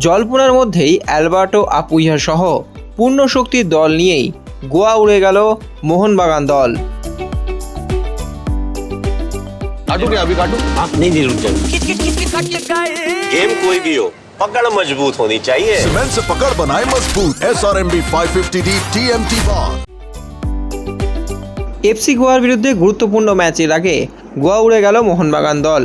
জল্পনার মধ্যেই অ্যালবার্টো আপুইয়া সহ পূর্ণ শক্তির দল নিয়েই গোয়া উড়ে গেল মোহনবাগান দল। काटू क्या अभी काटू? आप नहीं नहीं रुक जाओ। गेम कोई भी हो, पकड़ मजबूत होनी चाहिए। सीमेंट से पकड़ बनाए मजबूत। SRMB 550D TMT bar। FC গোয়ার বিরুদ্ধে গুরুত্বপূর্ণ ম্যাচের আগে গোয়া উড়ে গেল মোহনবাগান দল।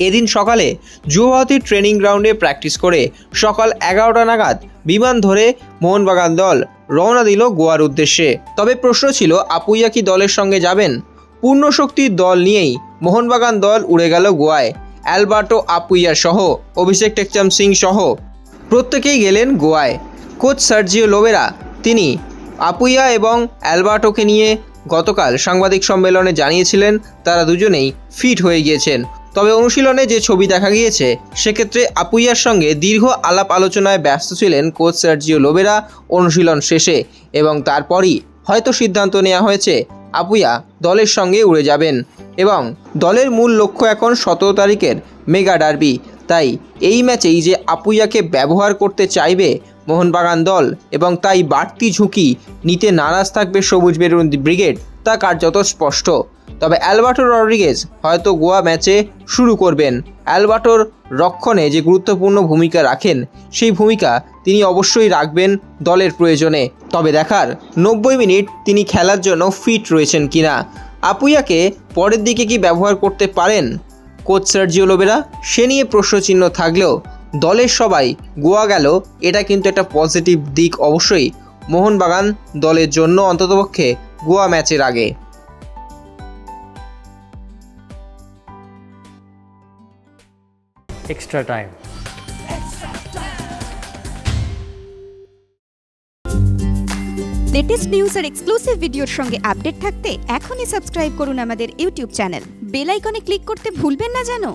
এদিন সকালে যুবভারতীর ট্রেনিং গ্রাউন্ডে প্র্যাকটিস করে সকাল 11টা নাগাদ বিমান ধরে মোহনবাগান দল রওনা দিল গোয়ার উদ্দেশ্যে। তবে প্রশ্ন ছিল, আপুইয়া কি দলের সঙ্গে যাবেন? পূর্ণ শক্তির দল নিয়েই মোহনবাগান দল উড়ে গেল গোয়ায়। অ্যালবার্টো আপুইয়া সহ অভিষেক টেকচাম সিং সহ প্রত্যেকেই গেলেন গোয়ায়। কোচ সার্জিও লোবেরা তিনি আপুইয়া এবং অ্যালবার্টোকে নিয়ে গতকাল সাংবাদিক সম্মেলনে জানিয়েছিলেন তারা দুজনেই ফিট হয়ে গিয়েছেন। তবে অনুশীলনে যে ছবি দেখা গিয়েছে সেক্ষেত্রে আপুইয়ার সঙ্গে দীর্ঘ আলাপ আলোচনায় ব্যস্ত ছিলেন কোচ সার্জিও লোবেরা অনুশীলন শেষে, এবং তারপরই হয়তো সিদ্ধান্ত নেওয়া হয়েছে আপুইয়া দলের সঙ্গে উড়ে যাবেন। এবং দলের মূল লক্ষ্য এখন 17 তারিখের মেগা ডার্বি। তাই এই ম্যাচেই যে আপুইয়াকে ব্যবহার করতে চাইবে মোহনবাগান দল এবং তাই বাড়তি ঝুঁকি নিতে নারাজ থাকবে সবুজ বেরুন ব্রিগেড, তা কার্যত স্পষ্ট। তবে অ্যালবার্টো রড্রিগেজ হয়তো গোয়া ম্যাচে শুরু করবেন। অ্যালবার্টোর রক্ষণে যে গুরুত্বপূর্ণ ভূমিকা রাখেন সেই ভূমিকা তিনি অবশ্যই রাখবেন দলের প্রয়োজনে। তবে দেখার 90 মিনিট তিনি খেলার জন্য ফিট রয়েছেন কিনা। আপুইয়াকে পরের দিকে কি ব্যবহার করতে পারেন কোচ সার্জিও লোবেরা, সে নিয়ে প্রশ্নচিহ্ন থাকলেও দলের সবাই গোয়া গেল, এটা কিন্তু একটা পজিটিভ দিক অবশ্যই মোহনবাগান দলের জন্য, অন্ততপক্ষে গোয়া ম্যাচের আগে। Extra time. লেটেস্ট নিউজ আর এক্সক্লুসিভ ভিডিওর সঙ্গে আপডেট থাকতে এখনই সাবস্ক্রাইব করুন আমাদের ইউটিউব চ্যানেল। বেল আইকনে ক্লিক করতে ভুলবেন না যেন।